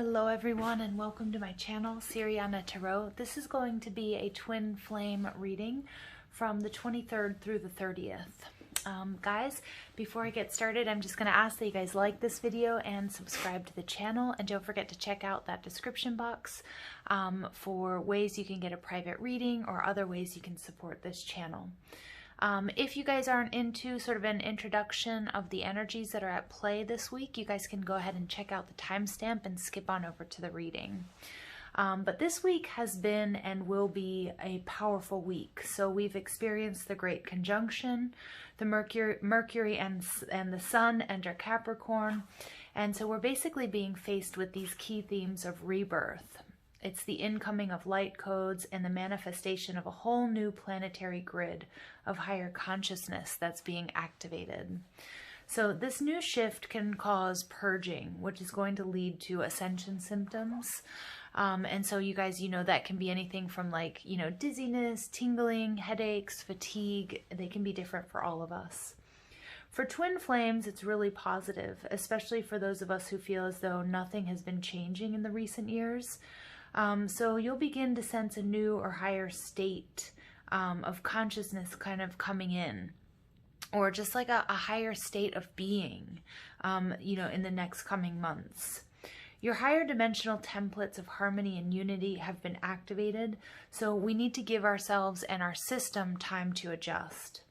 Hello everyone and welcome to my channel, Siriana Tarot. This is going to be a twin flame reading from the 23rd through the 30th. Guys, before I get started, I'm just going to ask that you guys like this video and subscribe to the channel, and don't forget to check out that description box for ways you can get a private reading or other ways you can support this channel. If you guys aren't into sort of an introduction of the energies that are at play this week, you guys can go ahead and check out the timestamp and skip on over to the reading. But this week has been and will be a powerful week. So we've experienced the Great Conjunction, the Mercury and the Sun enter Capricorn. And so we're basically being faced with these key themes of rebirth. It's the incoming of light codes and the manifestation of a whole new planetary grid of higher consciousness that's being activated. So this new shift can cause purging, which is going to lead to ascension symptoms. And so you guys, that can be anything from dizziness, tingling, headaches, fatigue. They can be different for all of us. For twin flames, it's really positive, especially for those of us who feel as though nothing has been changing in the recent years. So you'll begin to sense a new or higher state of consciousness kind of coming in, or just like a higher state of being, in the next coming months. Your higher dimensional templates of harmony and unity have been activated, so we need to give ourselves and our system time to adjust.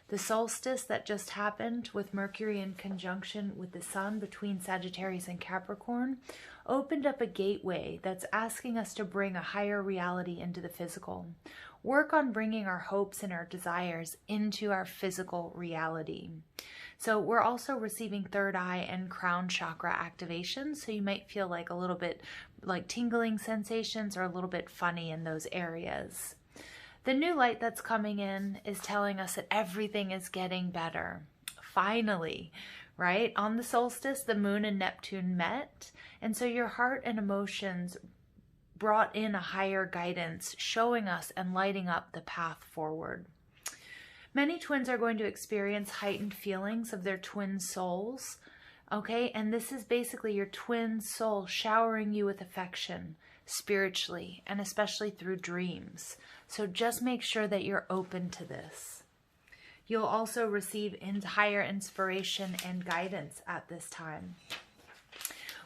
The solstice that just happened with Mercury in conjunction with the Sun between Sagittarius and Capricorn opened up a gateway that's asking us to bring a higher reality into the physical. Work on bringing our hopes and our desires into our physical reality. So we're also receiving third eye and crown chakra activation, so you might feel like a little bit like tingling sensations or a little bit funny in those areas. The new light that's coming in is telling us that everything is getting better. Finally, right? On the solstice, the moon and Neptune met, and so your heart and emotions brought in a higher guidance, showing us and lighting up the path forward. Many twins are going to experience heightened feelings of their twin souls, okay? And this is basically your twin soul showering you with affection, spiritually, and especially through dreams. So just make sure that you're open to this. You'll also receive higher inspiration and guidance at this time.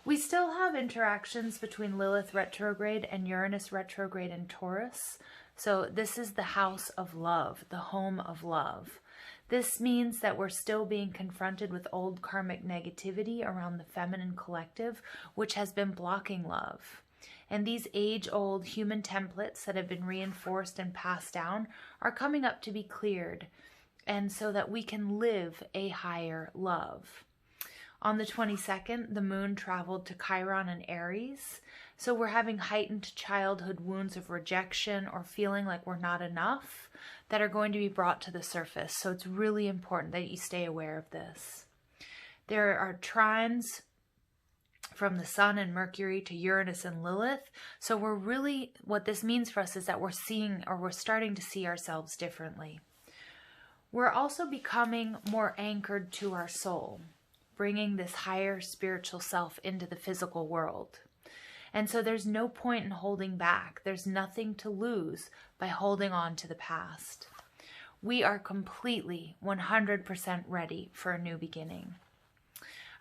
We still have interactions between Lilith retrograde and Uranus retrograde in Taurus. So this is the house of love, the home of love. This means that we're still being confronted with old karmic negativity around the feminine collective, which has been blocking love. And these age-old human templates that have been reinforced and passed down are coming up to be cleared, and so that we can live a higher love. On the 22nd, the moon traveled to Chiron and Aries, so we're having heightened childhood wounds of rejection or feeling like we're not enough that are going to be brought to the surface. So it's really important that you stay aware of this. There are trines from the Sun and Mercury to Uranus and Lilith. So what this means for us is that we're starting to see ourselves differently. We're also becoming more anchored to our soul, bringing this higher spiritual self into the physical world. And so there's no point in holding back. There's nothing to lose by holding on to the past. We are completely 100% ready for a new beginning.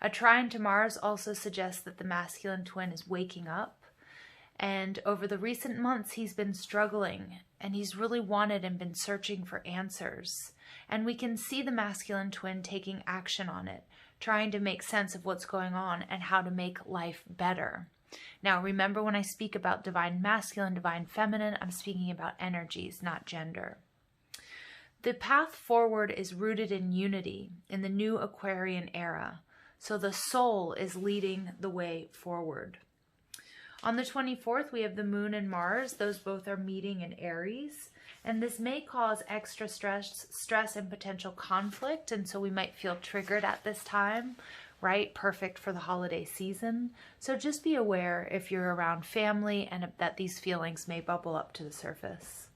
A trine to Mars also suggests that the masculine twin is waking up, and over the recent months he's been struggling, and he's really wanted and been searching for answers. And we can see the masculine twin taking action on it, trying to make sense of what's going on and how to make life better. Now remember, when I speak about divine masculine, divine feminine, I'm speaking about energies, not gender. The path forward is rooted in unity in the new Aquarian era. So the soul is leading the way forward. On the 24th, we have the moon and Mars. Those both are meeting in Aries. And this may cause extra stress and potential conflict. And so we might feel triggered at this time, right? Perfect for the holiday season. So just be aware if you're around family and that these feelings may bubble up to the surface.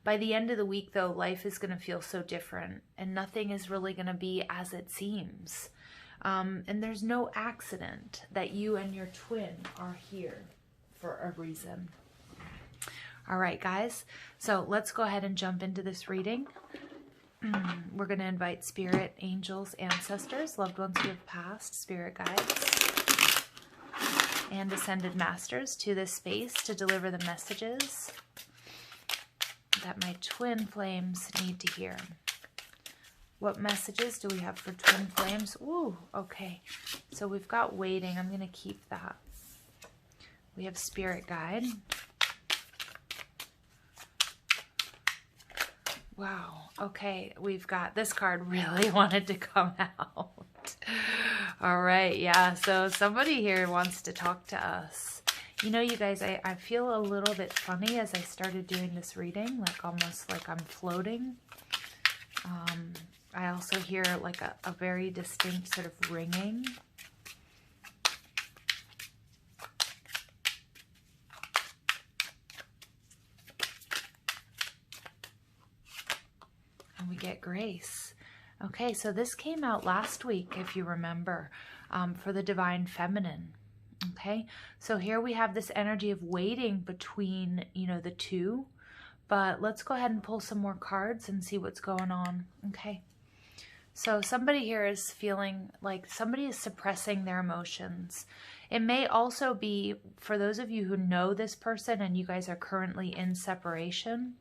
By the end of the week, though, life is going to feel so different and nothing is really going to be as it seems. And there's no accident that you and your twin are here for a reason. All right, guys. So let's go ahead and jump into this reading. We're going to invite spirit, angels, ancestors, loved ones who have passed, spirit guides, and ascended masters to this space to deliver the messages that my twin flames need to hear. What messages do we have for twin flames? Ooh, okay. So we've got waiting. I'm going to keep that. We have spirit guide. Wow. Okay. We've got this card really wanted to come out. All right. Yeah. So somebody here wants to talk to us. You know, you guys, I feel a little bit funny as I started doing this reading, like almost like I'm floating. I also hear like a very distinct sort of ringing. And we get grace. Okay, so this came out last week, if you remember, for the divine feminine. Okay, so here we have this energy of waiting between, you know, the two. But let's go ahead and pull some more cards and see what's going on. Okay, so somebody here is feeling like somebody is suppressing their emotions. It may also be, for those of you who know this person and you guys are currently in separation,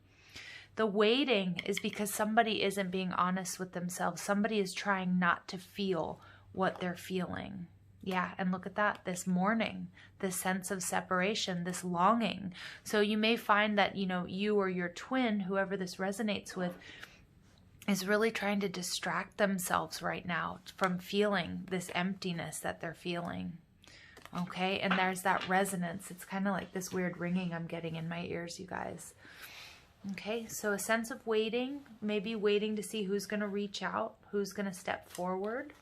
the waiting is because somebody isn't being honest with themselves. Somebody is trying not to feel what they're feeling. Yeah, and look at that, this mourning, this sense of separation, this longing. So you may find that, you know, you or your twin, whoever this resonates with, is really trying to distract themselves right now from feeling this emptiness that they're feeling. Okay, and there's that resonance. It's kind of like this weird ringing I'm getting in my ears, you guys. Okay, so a sense of waiting, maybe waiting to see who's going to reach out, who's going to step forward.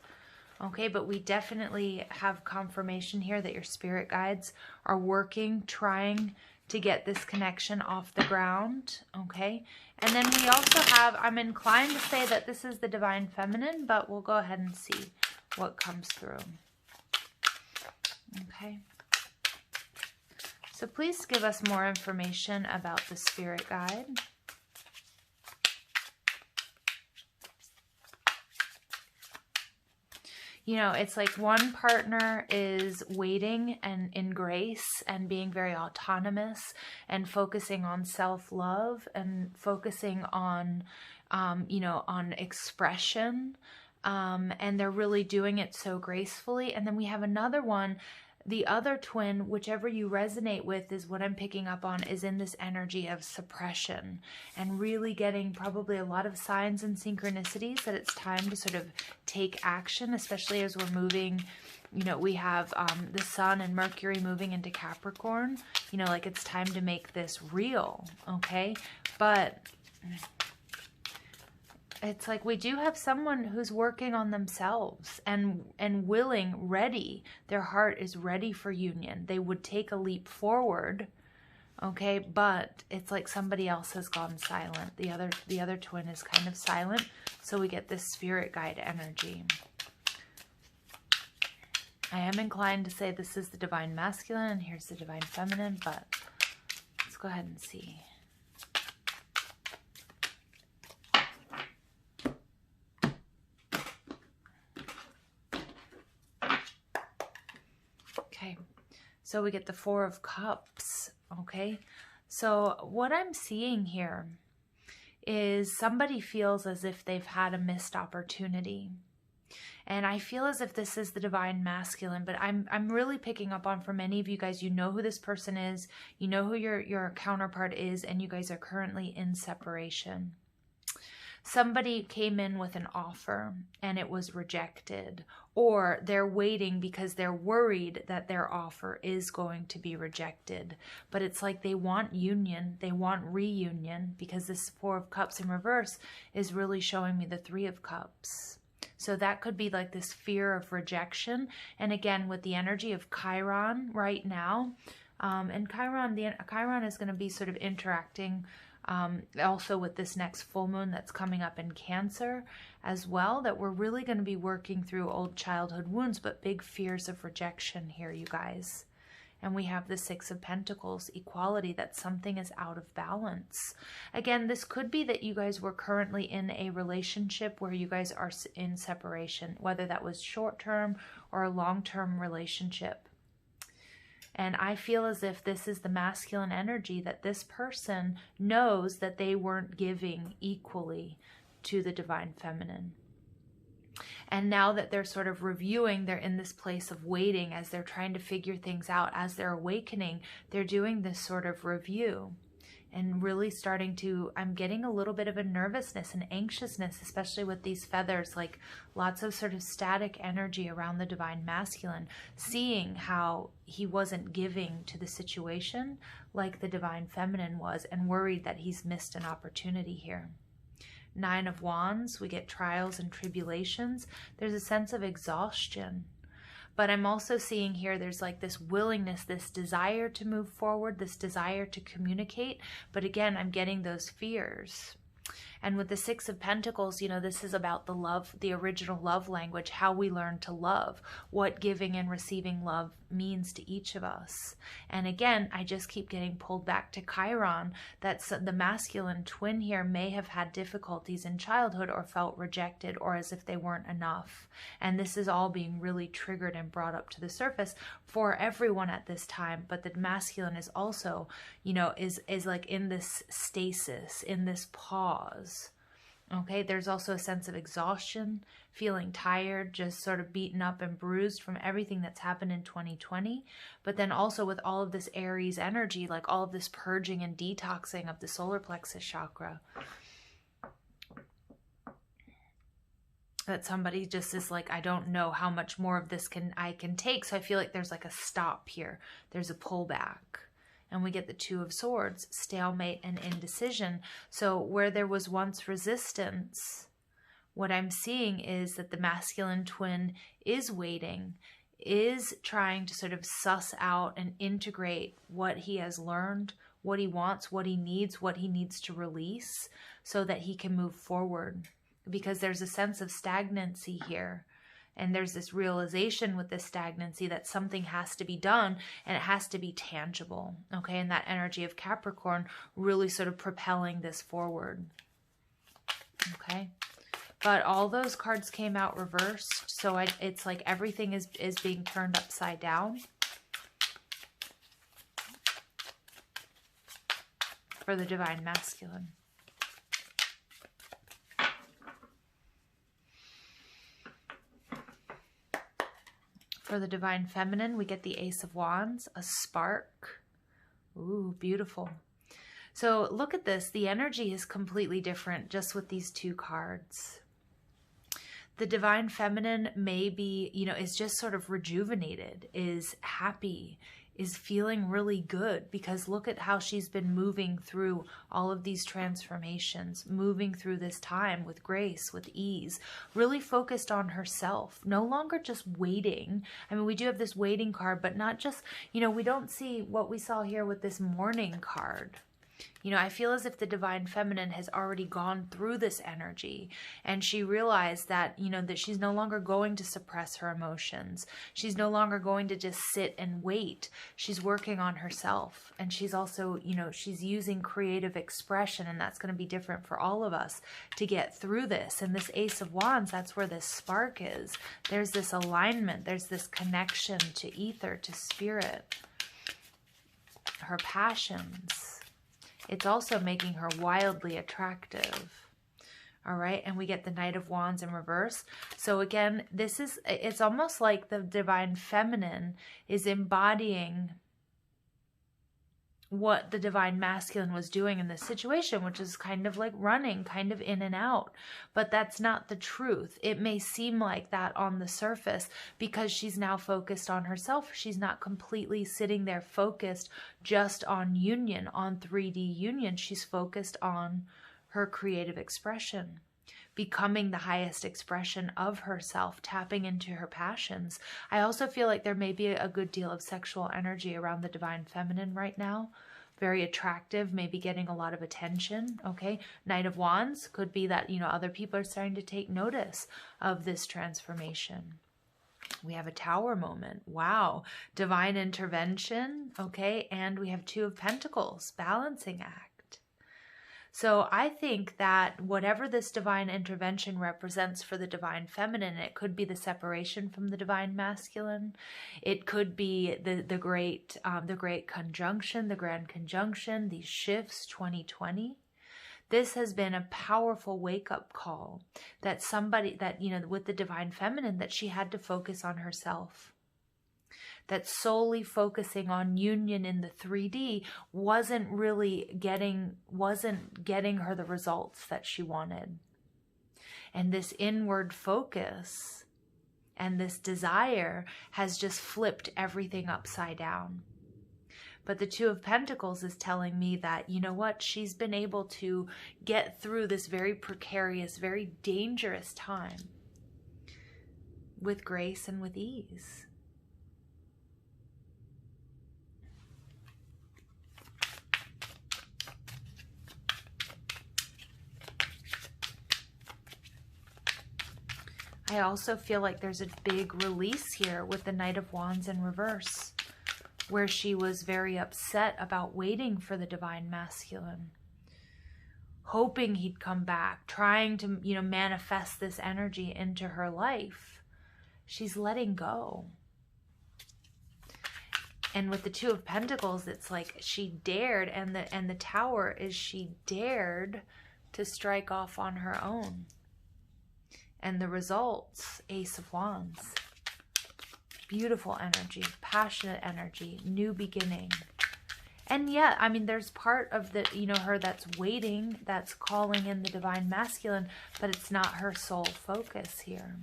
Okay, but we definitely have confirmation here that your spirit guides are working, trying to get this connection off the ground. Okay, and then we also have, I'm inclined to say that this is the divine feminine, but we'll go ahead and see what comes through. Okay, so please give us more information about the spirit guide. You know, it's like one partner is waiting and in grace and being very autonomous and focusing on self-love and focusing on, you know, on expression. And they're really doing it so gracefully. And then we have another one, the other twin, whichever you resonate with is what I'm picking up on, is in this energy of suppression and really getting probably a lot of signs and synchronicities that it's time to sort of take action, especially as we're moving. You know, we have the Sun and Mercury moving into Capricorn. You know, like it's time to make this real, okay? But it's like we do have someone who's working on themselves and willing, ready. Their heart is ready for union. They would take a leap forward, okay? But it's like somebody else has gone silent. The other twin is kind of silent, so we get this spirit guide energy. I am inclined to say this is the divine masculine and here's the divine feminine, but let's go ahead and see. Okay, so we get the Four of Cups, okay? So what I'm seeing here is somebody feels as if they've had a missed opportunity. And I feel as if this is the divine masculine, but I'm really picking up on, for many of you guys, you know who this person is, you know who your counterpart is, and you guys are currently in separation. Somebody came in with an offer and it was rejected, or they're waiting because they're worried that their offer is going to be rejected. But it's like they want union, they want reunion, because this Four of Cups in reverse is really showing me the Three of Cups. So that could be like this fear of rejection. And again, with the energy of Chiron right now, and Chiron is going to be sort of interacting Also with this next full moon that's coming up in Cancer as well, that we're really going to be working through old childhood wounds, but big fears of rejection here, you guys. And we have the Six of Pentacles, equality, that something is out of balance. Again, this could be that you guys were currently in a relationship where you guys are in separation, whether that was short-term or a long-term relationship. And I feel as if this is the masculine energy, that this person knows that they weren't giving equally to the divine feminine. And now that they're sort of reviewing, they're in this place of waiting as they're trying to figure things out. As they're awakening, they're doing this sort of review and really starting to, I'm getting a little bit of a nervousness and anxiousness, especially with these feathers, like lots of sort of static energy around the divine masculine, seeing how he wasn't giving to the situation like the divine feminine was, and worried that he's missed an opportunity here. Nine of Wands, we get trials and tribulations. There's a sense of exhaustion. But I'm also seeing here there's like this willingness, this desire to move forward, this desire to communicate. But again, I'm getting those fears. And with the Six of Pentacles, you know, this is about the love, the original love language, how we learn to love, what giving and receiving love means to each of us. And again, I just keep getting pulled back to Chiron, that the masculine twin here may have had difficulties in childhood or felt rejected or as if they weren't enough. And this is all being really triggered and brought up to the surface for everyone at this time. But the masculine is also, you know, is like in this stasis, in this pause. Okay, there's also a sense of exhaustion, feeling tired, just sort of beaten up and bruised from everything that's happened in 2020. But then also with all of this Aries energy, like all of this purging and detoxing of the solar plexus chakra, that somebody just is like, I don't know how much more of this I can take. So I feel like there's like a stop here. There's a pullback. And we get the Two of Swords, stalemate and indecision. So where there was once resistance, what I'm seeing is that the masculine twin is waiting, is trying to sort of suss out and integrate what he has learned, what he wants, what he needs to release so that he can move forward. Because there's a sense of stagnancy here. And there's this realization with this stagnancy that something has to be done and it has to be tangible. Okay, and that energy of Capricorn really sort of propelling this forward. Okay, but all those cards came out reversed. So it's like everything is being turned upside down for the divine masculine. For the divine feminine, we get the Ace of Wands, a spark. Ooh, beautiful. So look at this. The energy is completely different just with these two cards. The divine feminine may be, you know, is just sort of rejuvenated, is happy, is feeling really good, because look at how she's been moving through all of these transformations, moving through this time with grace, with ease, really focused on herself, no longer just waiting. I mean, we do have this waiting card, but not just, you know, we don't see what we saw here with this mourning card. You know, I feel as if the divine feminine has already gone through this energy, and she realized that, you know, that she's no longer going to suppress her emotions. She's no longer going to just sit and wait. She's working on herself, and she's also, you know, she's using creative expression, and that's going to be different for all of us to get through this. And this Ace of Wands, that's where this spark is. There's this alignment. There's this connection to ether, to spirit, her passions. It's also making her wildly attractive. All right, and we get the Knight of Wands in reverse. So again, it's almost like the divine feminine is embodying what the divine masculine was doing in this situation, which is kind of like running, kind of in and out. But that's not the truth. It may seem like that on the surface because she's now focused on herself. She's not completely sitting there focused just on union, on 3D union. She's focused on her creative expression, becoming the highest expression of herself, tapping into her passions. I also feel like there may be a good deal of sexual energy around the divine feminine right now. very attractive, maybe getting a lot of attention, okay? Knight of Wands could be that, you know, other people are starting to take notice of this transformation. We have a Tower moment. Wow. Divine intervention, okay? And we have Two of Pentacles, balancing act. So I think that whatever this divine intervention represents for the divine feminine, it could be the separation from the divine masculine. It could be the great conjunction, the grand conjunction, these shifts, 2020. This has been a powerful wake-up call that somebody, that, you know, with the divine feminine, that she had to focus on herself. That solely focusing on union in the 3D wasn't getting her the results that she wanted. And this inward focus and this desire has just flipped everything upside down. But the Two of Pentacles is telling me that, you know what, she's been able to get through this very precarious, very dangerous time with grace and with ease. I also feel like there's a big release here with the Knight of Wands in reverse, where she was very upset about waiting for the divine masculine, hoping he'd come back, trying to, you know, manifest this energy into her life. She's letting go. And with the Two of Pentacles, it's like she dared, and the Tower is she dared to strike off on her own. And the results, Ace of Wands. Beautiful energy, passionate energy, new beginning. And yeah, I mean, there's part of the, you know, her that's waiting, that's calling in the divine masculine, but it's not her sole focus here.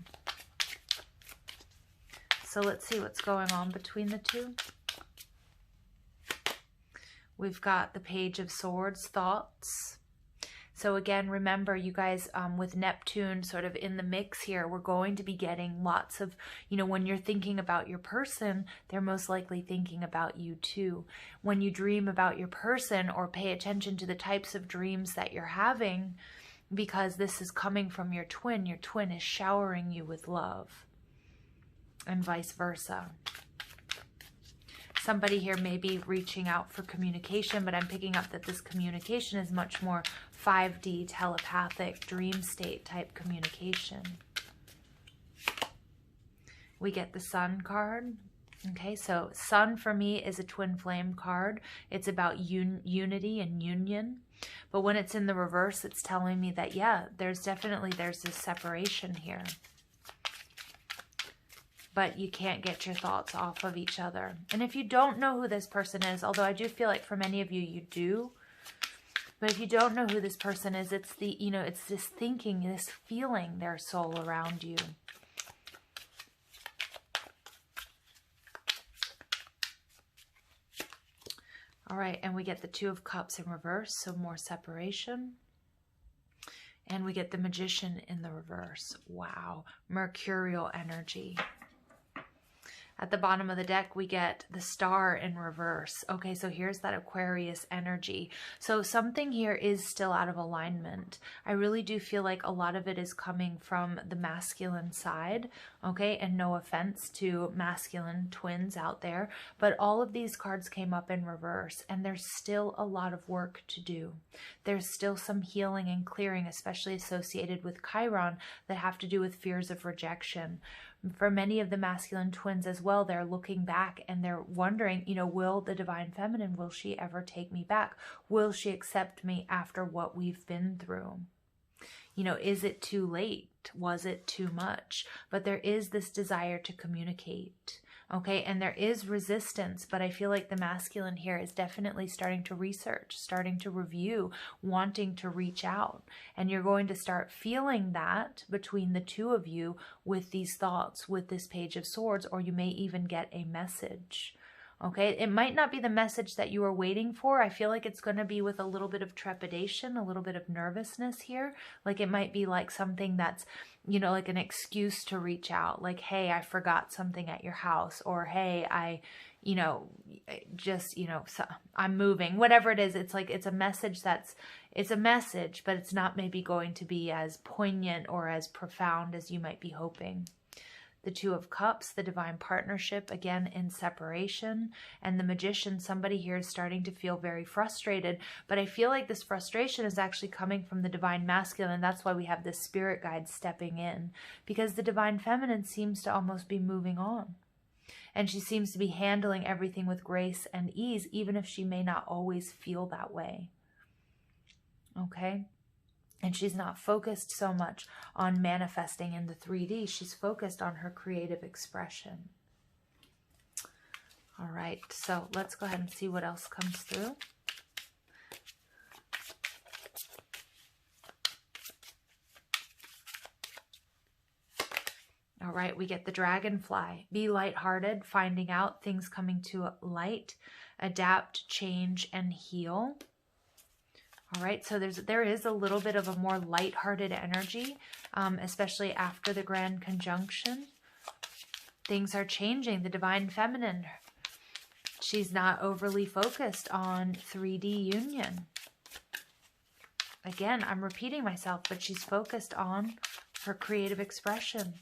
So let's see what's going on between the two. We've got the Page of Swords, thoughts. So again, remember, you guys, with Neptune sort of in the mix here, we're going to be getting lots of, you know, when you're thinking about your person, they're most likely thinking about you too. When you dream about your person, or pay attention to the types of dreams that you're having, because this is coming from your twin is showering you with love, and vice versa. Somebody here may be reaching out for communication, but I'm picking up that this communication is much more 5D, telepathic, dream state type communication. We get the Sun card. Okay, so Sun for me is a twin flame card. It's about unity and union. But when it's in the reverse, it's telling me that, yeah, there's this separation here. But you can't get your thoughts off of each other. And if you don't know who this person is, although I do feel like for many of you, you do. But if you don't know who this person is, it's the, you know, it's this thinking, this feeling their soul around you. All right, and we get the Two of Cups in reverse, so more separation. And we get the Magician in the reverse. Wow, mercurial energy. At the bottom of the deck, we get the Star in reverse. Okay, so here's that Aquarius energy. So something here is still out of alignment. I really do feel like a lot of it is coming from the masculine side, okay? And no offense to masculine twins out there, but all of these cards came up in reverse, and there's still a lot of work to do. There's still some healing and clearing, especially associated with Chiron, that have to do with fears of rejection. For many of the masculine twins as well, they're looking back and they're wondering, you know, will the divine feminine, will she ever take me back? Will she accept me after what we've been through? You know, is it too late? Was it too much? But there is this desire to communicate, okay? And there is resistance, but I feel like the masculine here is definitely starting to research, starting to review, wanting to reach out. And you're going to start feeling that between the two of you with these thoughts, with this Page of Swords, or you may even get a message. Okay, it might not be the message that you were waiting for. I feel like it's going to be with a little bit of trepidation, a little bit of nervousness here. Like it might be like something that's, you know, like an excuse to reach out. Like, hey, I forgot something at your house. Or, hey, you know, just, you know, so I'm moving, whatever it is. It's like, it's a message it's a message, but it's not maybe going to be as poignant or as profound as you might be hoping. The Two of Cups, the divine partnership, again, in separation. And the Magician, somebody here is starting to feel very frustrated. But I feel like this frustration is actually coming from the divine masculine. That's why we have this spirit guide stepping in. Because the divine feminine seems to almost be moving on. And she seems to be handling everything with grace and ease, even if she may not always feel that way. Okay? And she's not focused so much on manifesting in the 3D. She's focused on her creative expression. All right, so let's go ahead and see what else comes through. All right, we get the dragonfly. Be lighthearted, finding out things coming to light, adapt, change, and heal. All right, so there is a little bit of a more lighthearted energy, especially after the grand conjunction. Things are changing. The divine feminine, she's not overly focused on 3D union. Again, I'm repeating myself, but she's focused on her creative expression,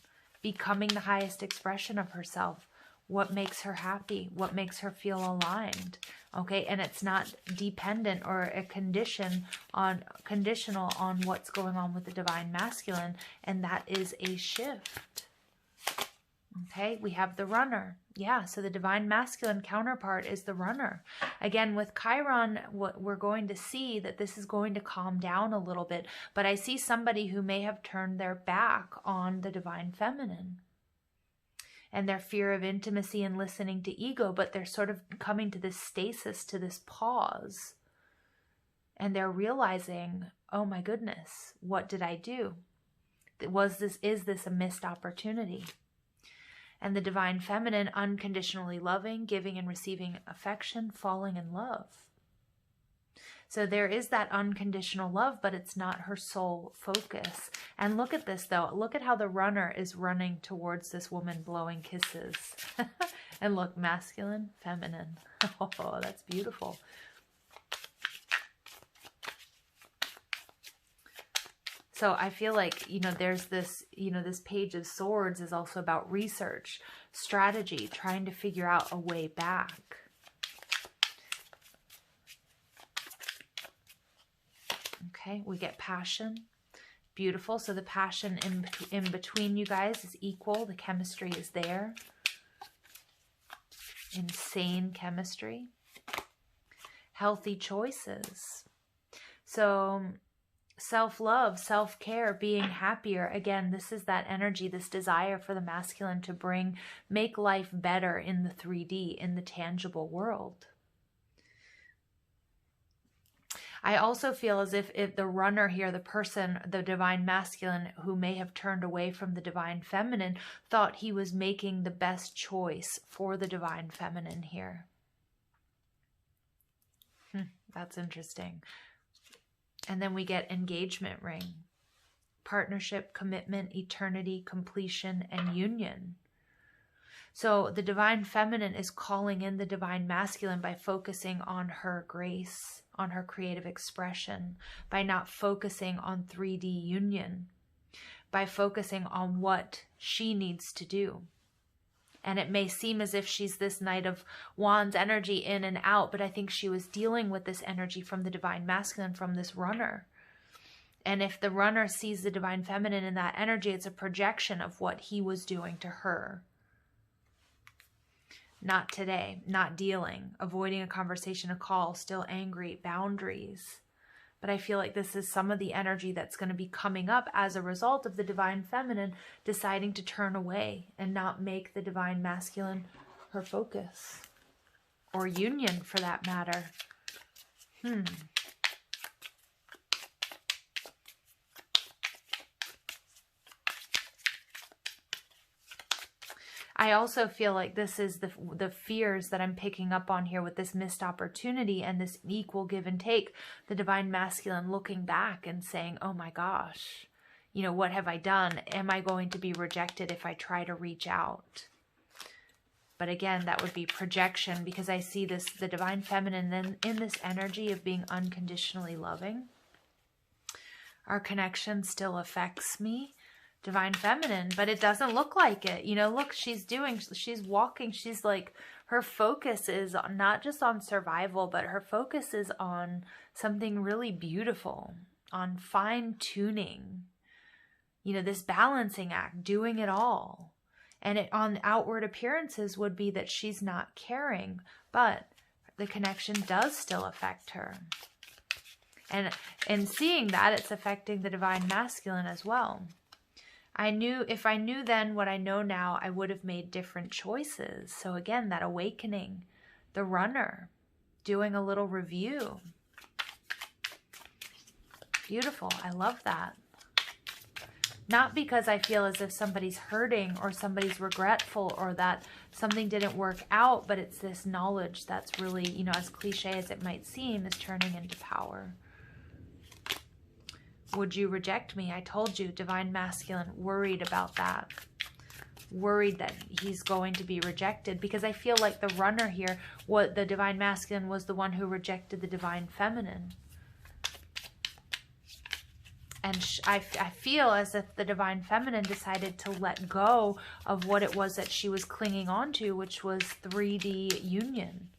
becoming the highest expression of herself. What makes her happy? What makes her feel aligned? Okay, and it's not dependent or a conditional on what's going on with the divine masculine, and that is a shift. Okay, we have the runner. Yeah, so the divine masculine counterpart is the runner. Again, with Chiron, what we're going to see that this is going to calm down a little bit, but I see somebody who may have turned their back on the divine feminine and their fear of intimacy and listening to ego, but they're sort of coming to this stasis, to this pause. And they're realizing, oh my goodness, what did I do? Is this a missed opportunity? And the divine feminine, unconditionally loving, giving and receiving affection, falling in love. So there is that unconditional love, but it's not her sole focus. And look at this, though. Look at how the runner is running towards this woman, blowing kisses. And look, masculine, feminine. Oh, that's beautiful. So I feel like, you know, there's this, you know, this Page of Swords is also about research, strategy, trying to figure out a way back. Okay, we get passion. Beautiful. So the passion in between you guys is equal. The chemistry is there. Insane chemistry. Healthy choices. So self-love, self-care, being happier. Again, this is that energy, this desire for the masculine to make life better in the 3D, in the tangible world. I also feel as if the runner here, the person, the divine masculine who may have turned away from the divine feminine, thought he was making the best choice for the divine feminine here. That's interesting. And then we get engagement ring, partnership, commitment, eternity, completion, and union. So the divine feminine is calling in the divine masculine by focusing on her grace, on her creative expression, by not focusing on 3D union, by focusing on what she needs to do. And it may seem as if she's this Knight of Wands energy in and out, but I think she was dealing with this energy from the divine masculine, from this runner. And if the runner sees the divine feminine in that energy, it's a projection of what he was doing to her. Not today, not dealing, avoiding a conversation, a call, still angry, boundaries. But I feel like this is some of the energy that's going to be coming up as a result of the divine feminine deciding to turn away and not make the divine masculine her focus. Or union, for that matter. I also feel like this is the fears that I'm picking up on here with this missed opportunity and this equal give and take. The divine masculine looking back and saying, oh my gosh, you know, what have I done? Am I going to be rejected if I try to reach out? But again, that would be projection, because I see this, the divine feminine, then in this energy of being unconditionally loving. Our connection still affects me, divine feminine, but it doesn't look like it. You know, look, she's walking, she's like, her focus is not just on survival, but her focus is on something really beautiful, on fine tuning, you know, this balancing act, doing it all. And it, on outward appearances, would be that she's not caring, but the connection does still affect her. And in seeing that, it's affecting the divine masculine as well. If I knew then what I know now, I would have made different choices. So again, that awakening, the runner, doing a little review. Beautiful. I love that. Not because I feel as if somebody's hurting or somebody's regretful or that something didn't work out, but it's this knowledge that's really, you know, as cliche as it might seem, is turning into power. Would you reject me? I told you, divine masculine, worried about that. Worried that he's going to be rejected, because I feel like the runner here, what the divine masculine was the one who rejected the divine feminine. And I feel as if the divine feminine decided to let go of what it was that she was clinging on to, which was 3D union.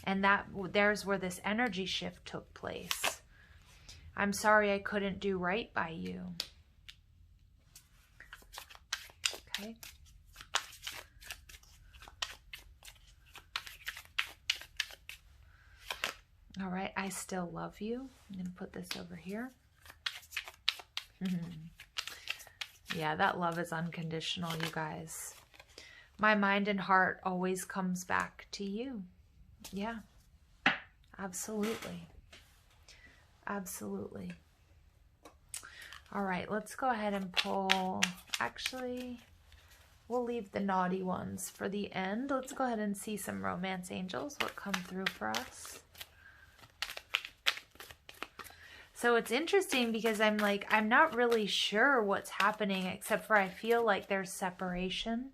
And there's where this energy shift took place. I'm sorry I couldn't do right by you. Okay. All right, I still love you. I'm going to put this over here. Yeah, that love is unconditional, you guys. My mind and heart always comes back to you. Yeah, absolutely. Absolutely. All right, let's go ahead and pull. Actually, we'll leave the naughty ones for the end. Let's go ahead and see some romance angels, what come through for us. So it's interesting because I'm not really sure what's happening, except for I feel like there's separation.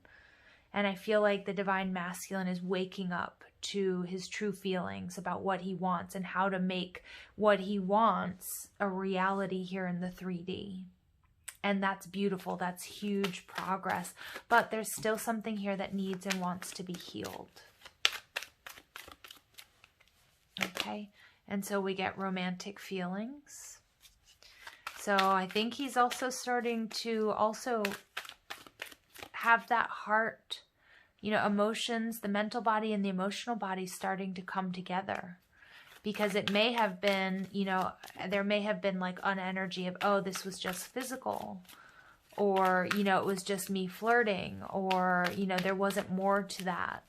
And I feel like the divine masculine is waking up to his true feelings about what he wants and how to make what he wants a reality here in the 3D. And that's beautiful. That's huge progress. But there's still something here that needs and wants to be healed. Okay. And so we get romantic feelings. So I think he's also starting to have that heart, you know, emotions, the mental body and the emotional body starting to come together. Because it may have been, you know, there may have been like an energy of, oh, this was just physical. Or, you know, it was just me flirting. Or, you know, there wasn't more to that.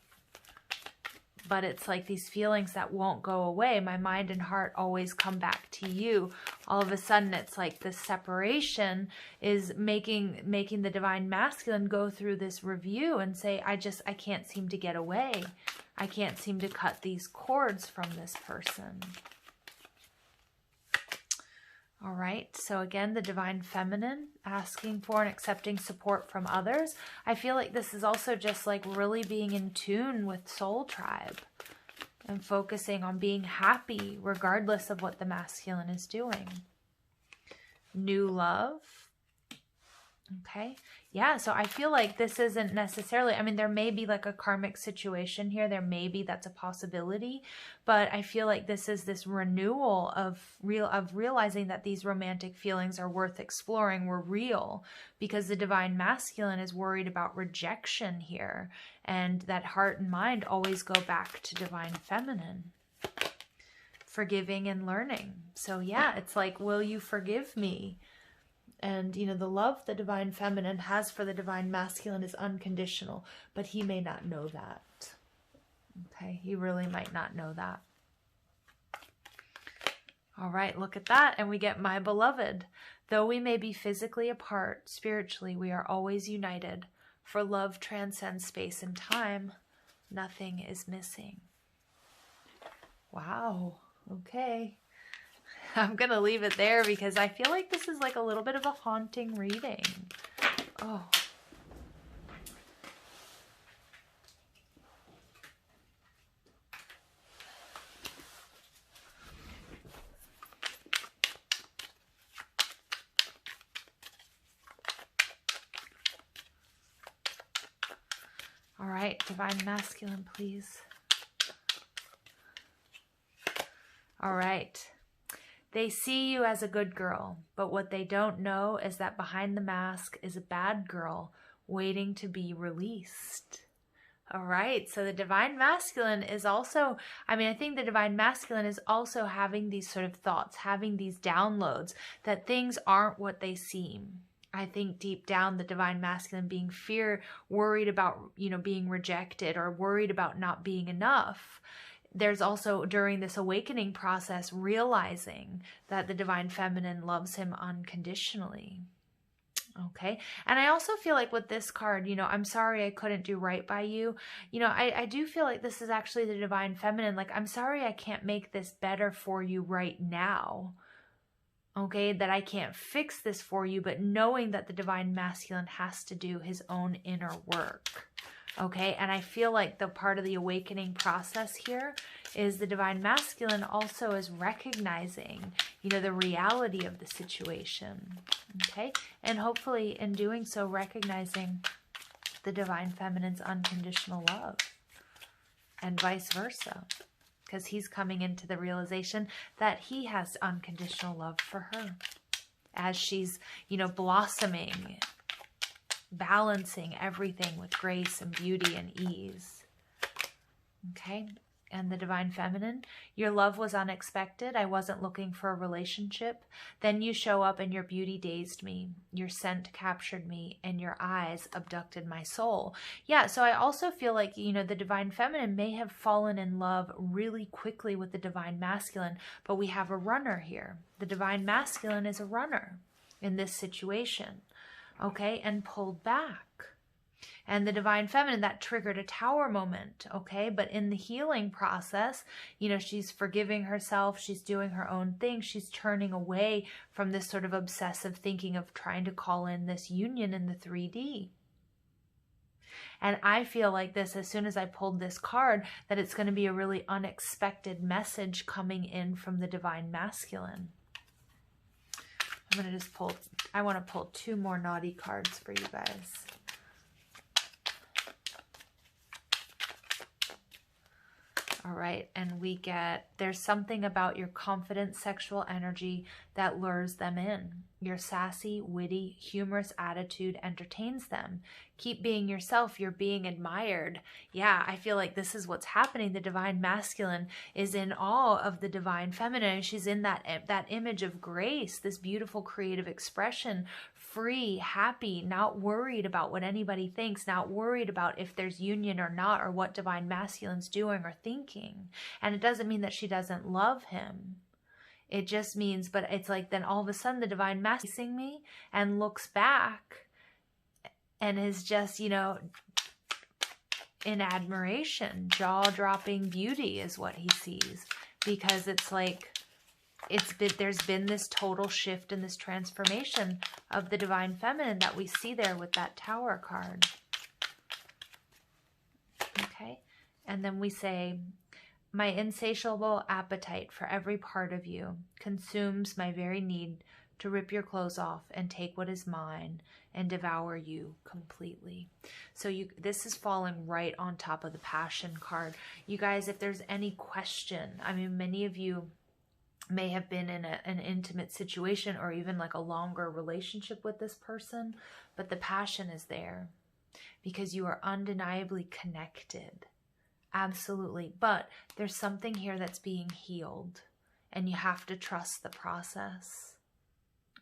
But it's like these feelings that won't go away. My mind and heart always come back to you. All of a sudden, it's like the separation is making the divine masculine go through this review and say, I can't seem to get away. I can't seem to cut these cords from this person. All right, so again, the divine feminine asking for and accepting support from others. I feel like this is also just like really being in tune with soul tribe and focusing on being happy regardless of what the masculine is doing. New love. Okay. Yeah, so I feel like this isn't necessarily, I mean, there may be like a karmic situation here. There may be, that's a possibility. But I feel like this is this renewal of realizing that these romantic feelings are worth exploring, were real, because the divine masculine is worried about rejection here. And that heart and mind always go back to divine feminine. Forgiving and learning. So yeah, it's like, will you forgive me? And, you know, the love the divine feminine has for the divine masculine is unconditional, but he may not know that. Okay, he really might not know that. All right, look at that. And we get my beloved. Though we may be physically apart, spiritually, we are always united. For love transcends space and time. Nothing is missing. Wow. Okay. I'm going to leave it there because I feel like this is like a little bit of a haunting reading. Oh. All right, Divine Masculine, please. All right. They see you as a good girl, but what they don't know is that behind the mask is a bad girl waiting to be released. All right, so the Divine Masculine is also, I think the Divine Masculine is also having these sort of thoughts, having these downloads that things aren't what they seem. I think deep down the Divine Masculine being worried about, being rejected or worried about not being enough. There's also, during this awakening process, realizing that the Divine Feminine loves him unconditionally. Okay. And I also feel like with this card, I'm sorry I couldn't do right by you. I do feel like this is actually the Divine Feminine. Like, I'm sorry I can't make this better for you right now. Okay, that I can't fix this for you, but knowing that the Divine Masculine has to do his own inner work. Okay, and I feel like the part of the awakening process here is the Divine Masculine also is recognizing, the reality of the situation. Okay, and hopefully in doing so, recognizing the Divine Feminine's unconditional love and vice versa. Because he's coming into the realization that he has unconditional love for her as she's, blossoming, balancing everything with grace and beauty and ease. Okay. And the Divine Feminine, your love was unexpected. I wasn't looking for a relationship. Then you show up and your beauty dazed me. Your scent captured me and your eyes abducted my soul. Yeah, so I also feel like, the Divine Feminine may have fallen in love really quickly with the Divine Masculine, but we have a runner here. The Divine Masculine is a runner in this situation, okay, and pulled back. And the Divine Feminine, that triggered a tower moment, okay? But in the healing process, she's forgiving herself. She's doing her own thing. She's turning away from this sort of obsessive thinking of trying to call in this union in the 3D. And I feel like this, as soon as I pulled this card, that it's going to be a really unexpected message coming in from the Divine Masculine. I'm going to just I want to pull 2 more naughty cards for you guys. All right, and we get, there's something about your confident sexual energy that lures them in. Your sassy, witty, humorous attitude entertains them. Keep being yourself. You're being admired. Yeah, I feel like this is what's happening. The Divine Masculine is in awe of the Divine Feminine. She's in that image of grace, this beautiful creative expression, free, happy, not worried about what anybody thinks, not worried about if there's union or not, or what Divine Masculine's doing or thinking. And it doesn't mean that she doesn't love him. It just means, but it's like then all of a sudden the Divine Masculine is facing me and looks back and is just, in admiration. Jaw-dropping beauty is what he sees, because it's like there's been this total shift and this transformation of the Divine Feminine that we see there with that Tower card. Okay, and then we say, my insatiable appetite for every part of you consumes my very need to rip your clothes off and take what is mine and devour you completely. So this is falling right on top of the Passion card. You guys, if there's any question, many of you may have been in an intimate situation or even like a longer relationship with this person, but the Passion is there because you are undeniably connected. Absolutely. But there's something here that's being healed and you have to trust the process.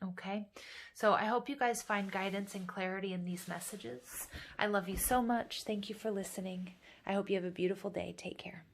Okay. So I hope you guys find guidance and clarity in these messages. I love you so much. Thank you for listening. I hope you have a beautiful day. Take care.